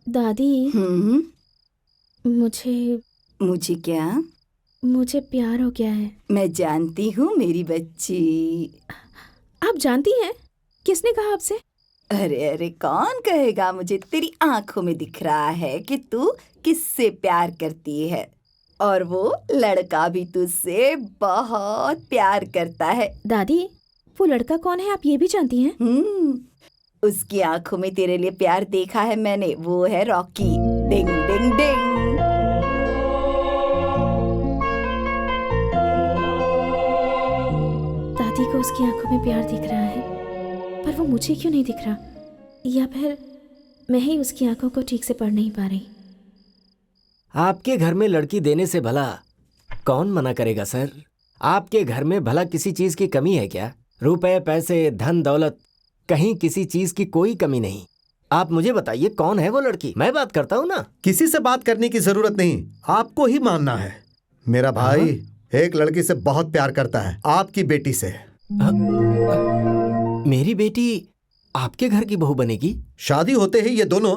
दादी, हम्म। मुझे मुझे क्या? मुझे प्यार हो गया है। मैं जानती हूँ मेरी बच्ची। आप जानती हैं? किसने कहा आपसे? अरे अरे, कौन कहेगा? मुझे तेरी आंखों में दिख रहा है कि तू किससे प्यार करती है, और वो लड़का भी तुझसे बहुत प्यार करता है। दादी, वो लड़का कौन है आप ये भी जानती हैं? उसकी आंखों में तेरे लिए प्यार देखा है मैंने। वो है रॉकी। डिंग डिंग डिंग। दादी को उसकी आंखों में प्यार दिख रहा है, पर वो मुझे क्यों नहीं दिख रहा? या फिर मैं ही उसकी आंखों को ठीक से पढ़ नहीं पा रही? आपके घर में लड़की देने से भला कौन मना करेगा सर? आपके घर में भला किसी चीज की कमी है क्या? रुपए, पैसे, धन दौलत, कहीं किसी चीज की कोई कमी नहीं। आप मुझे बताइए कौन है वो लड़की, मैं बात करता हूँ ना। किसी से बात करने की जरूरत नहीं, आपको ही मानना है। मेरा भाई एक लड़की से बहुत प्यार करता है, आपकी बेटी से। मेरी बेटी आपके घर की बहू बनेगी? शादी होते ही ये दोनों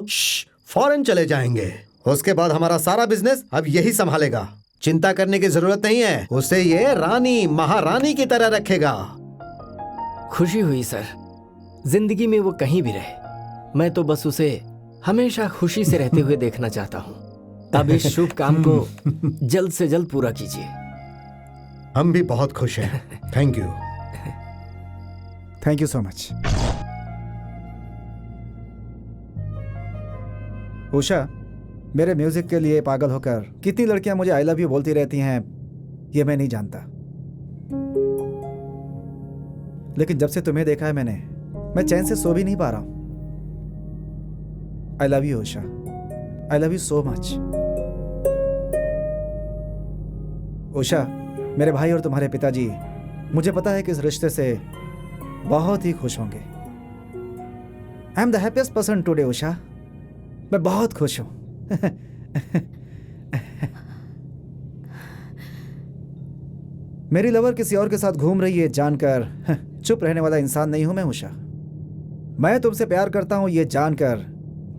फॉरेन चले जाएंगे। उसके बाद हमारा सारा बिजनेस अब यही संभालेगा। चिंता करने की जरूरत नहीं है, उसे ये रानी, महारानी की तरह रखेगा। खुशी हुई सर, जिंदगी में वो कहीं भी रहे, मैं तो बस उसे हमेशा खुशी से रहते हुए देखना चाहता हूँ। अब इस शुभ काम को जल्द से जल्द पूरा कीजिए। हम भी बहुत खुश हैं। Thank you. Thank you so much. Usha, मेरे म्यूजिक के लिए पागल होकर कितनी लड़कियां मुझे आई लव यू बोलती रहती हैं ये मैं नहीं जानता, लेकिन जब से तुम्हें देखा है मैं चैन से सो भी नहीं पा रहा हूं। I love you Usha, I love you so much. Usha, मेरे भाई और तुम्हारे पिताजी मुझे पता है कि इस रिश्ते से बहुत ही खुश होंगे। I am the happiest person today Usha, मैं बहुत खुश हूं। मेरी लवर किसी और के साथ घूम रही है जानकर चुप रहने वाला इंसान नहीं हूं मैं उषा। मैं तुमसे प्यार करता हूं ये जानकर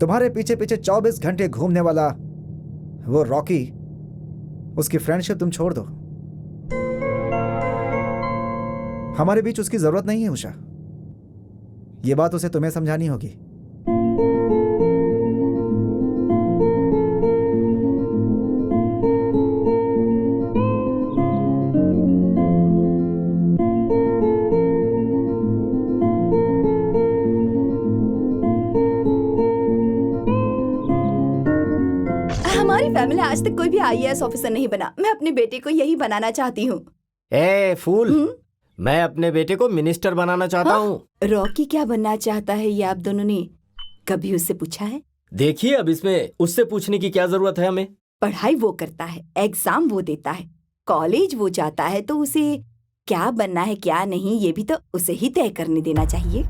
तुम्हारे पीछे पीछे 24 घंटे घूमने वाला वो रॉकी, उसकी फ्रेंडशिप तुम छोड़ दो। हमारे बीच उसकी जरूरत नहीं है उषा, ये बात उसे तुम्हें समझानी होगी। हमारी फैमिली आज तक कोई भी आईएएस ऑफिसर नहीं बना। मैं अपने बेटे को यही बनाना चाहती हूँ। ए फूल, मैं अपने बेटे को मिनिस्टर बनाना चाहता हूँ। रॉकी क्या बनना चाहता है ये आप दोनों ने कभी उससे पूछा है? देखिए, अब इसमें उससे पूछने की क्या जरूरत है हमें? पढ़ाई वो करता है, एग्जाम वो देता है, कॉलेज वो जाता है, तो उसे क्या बनना है क्या नहीं ये भी तो उसे ही तय करने देना चाहिए।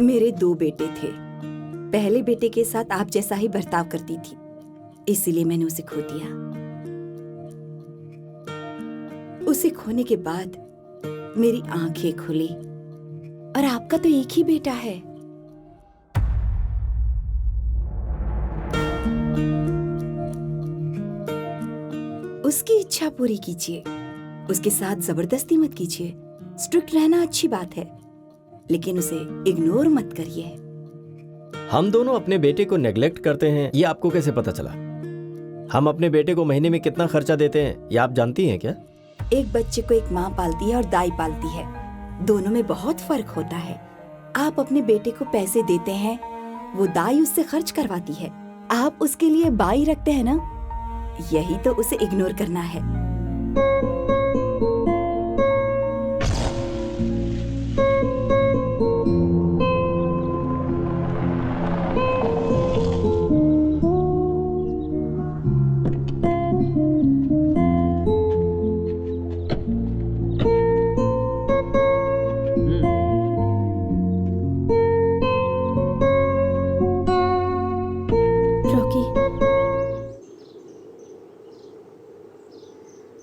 मेरे 2 बेटे थे। पहले बेटे के साथ आप जैसा ही बर्ताव करती थी, इसीलिए मैंने उसे खो दिया। उसे खोने के बाद मेरी आंखें खुली, और आपका तो एक ही बेटा है। उसकी इच्छा पूरी कीजिए, उसके साथ जबरदस्ती मत कीजिए। स्ट्रिक्ट रहना अच्छी बात है, लेकिन उसे इग्नोर मत करिए। हम दोनों अपने बेटे को नेग्लेक्ट करते हैं, ये आपको कैसे पता चला? हम अपने बेटे को महीने में कितना खर्चा देते हैं ये आप जानती हैं क्या? एक बच्चे को एक माँ पालती है और दाई पालती है, दोनों में बहुत फर्क होता है। आप अपने बेटे को पैसे देते हैं, वो दाई उससे खर्च करवाती है। आप उसके लिए बाई रखते हैं ना, यही तो उसे इग्नोर करना है।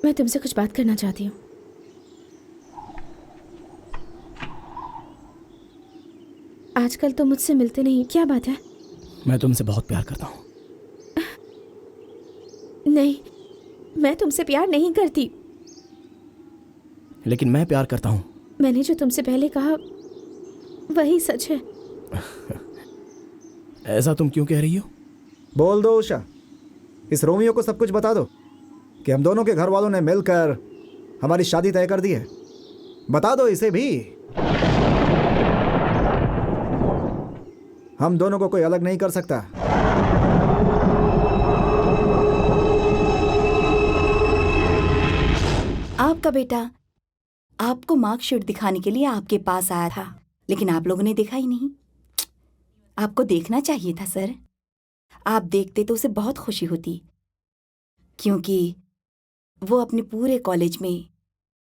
मैं तुमसे कुछ बात करना चाहती हूँ। आजकल तो मुझसे मिलते नहीं, क्या बात है? मैं तुमसे बहुत प्यार करता हूँ। नहीं, मैं तुमसे प्यार नहीं करती। लेकिन मैं प्यार करता हूँ। मैंने जो तुमसे पहले कहा वही सच है। ऐसा तुम क्यों कह रही हो? बोल दो उषा, इस रोमियो को सब कुछ बता दो कि हम दोनों के घर वालों ने मिलकर हमारी शादी तय कर दी है। बता दो इसे भी। हम दोनों को कोई अलग नहीं कर सकता। आपका बेटा आपको मार्कशीट दिखाने के लिए आपके पास आया था, लेकिन आप लोगों ने देखा ही नहीं। आपको देखना चाहिए था सर। आप देखते तो उसे बहुत खुशी होती, क्योंकि वो अपने पूरे कॉलेज में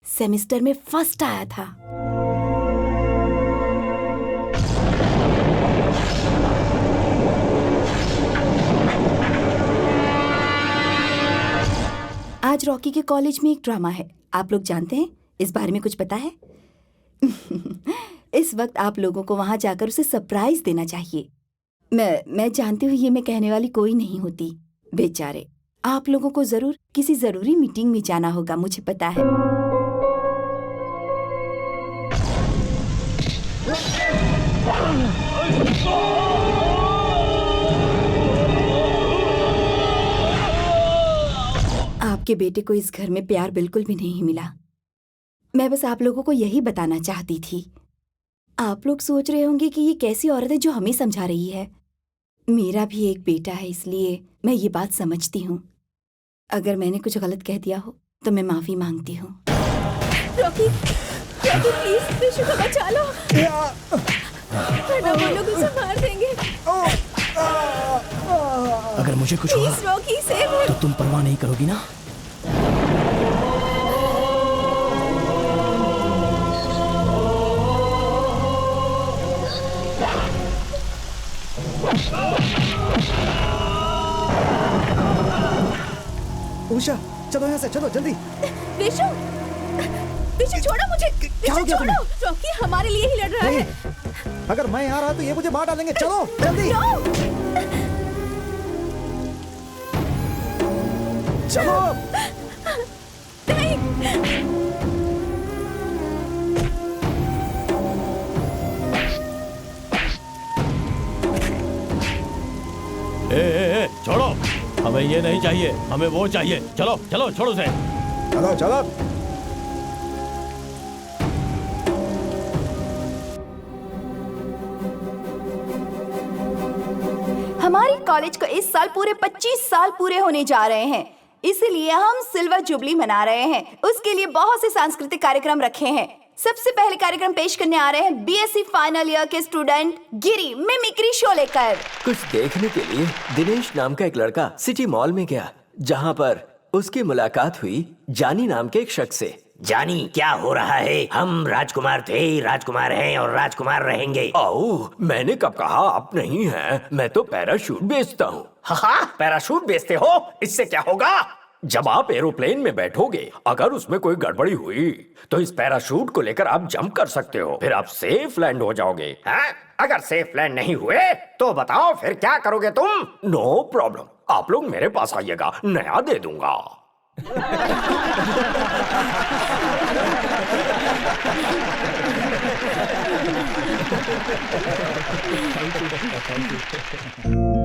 सेमेस्टर में फर्स्ट आया था। आज रॉकी के कॉलेज में एक ड्रामा है, आप लोग जानते हैं? इस बारे में कुछ पता है? इस वक्त आप लोगों को वहां जाकर उसे सरप्राइज देना चाहिए। मैं जानती हूँ ये मैं कहने वाली कोई नहीं होती। बेचारे, आप लोगों को जरूर किसी जरूरी मीटिंग में जाना होगा, मुझे पता है। आपके बेटे को इस घर में प्यार बिल्कुल भी नहीं मिला। मैं बस आप लोगों को यही बताना चाहती थी। आप लोग सोच रहे होंगे कि ये कैसी औरत है जो हमें समझा रही है। मेरा भी एक बेटा है, इसलिए मैं ये बात समझती हूँ। अगर मैंने कुछ गलत कह दिया हो तो मैं माफी मांगती हूँ। रॉकी, रॉकी प्लीज विशु को बचा लो, वरना वो लोग उसे मार देंगे। अगर मुझे कुछ हुआ प्लीज रॉकी, सेव हिम। तो तुम परवाह नहीं करोगी ना? उषा, चलो यहाँ से, चलो जल्दी। विशु, विशु छोड़ो मुझे। क्या हो विशु गया छोड़ो, रॉकी हमारे लिए ही लड़ रहा है। अगर मैं यहाँ रहा तो ये मुझे मार डालेंगे। चलो जल्दी, चलो। ए, छोड़ो, हमें ये नहीं चाहिए, हमें वो चाहिए। चलो चलो, छोड़ो से। चलो चलो। हमारे कॉलेज को इस साल पूरे 25 साल पूरे होने जा रहे हैं, इसीलिए हम सिल्वर जुबली मना रहे हैं। उसके लिए बहुत से सांस्कृतिक कार्यक्रम रखे हैं। सबसे पहले कार्यक्रम पेश करने आ रहे हैं बीएससी फाइनल ईयर के स्टूडेंट गिरी मिमिक्री शो लेकर। कुछ देखने के लिए दिनेश नाम का एक लड़का सिटी मॉल में गया, जहाँ पर उसकी मुलाकात हुई जानी नाम के एक शख्स से। जानी, क्या हो रहा है? हम राजकुमार थे, राजकुमार हैं और राजकुमार रहेंगे। ओह, मैंने कब कहा आप नहीं हैं? मैं तो पैराशूट बेचता हूँ। हाँ, पैराशूट बेचते हो? इससे क्या होगा? जब आप एरोप्लेन में बैठोगे, अगर उसमें कोई गड़बड़ी हुई तो इस पैराशूट को लेकर आप जंप कर सकते हो, फिर आप सेफ लैंड हो जाओगे। हाँ? अगर सेफ लैंड नहीं हुए तो बताओ फिर क्या करोगे तुम? नो प्रॉब्लम, आप लोग मेरे पास आइएगा, नया दे दूंगा। Thank you.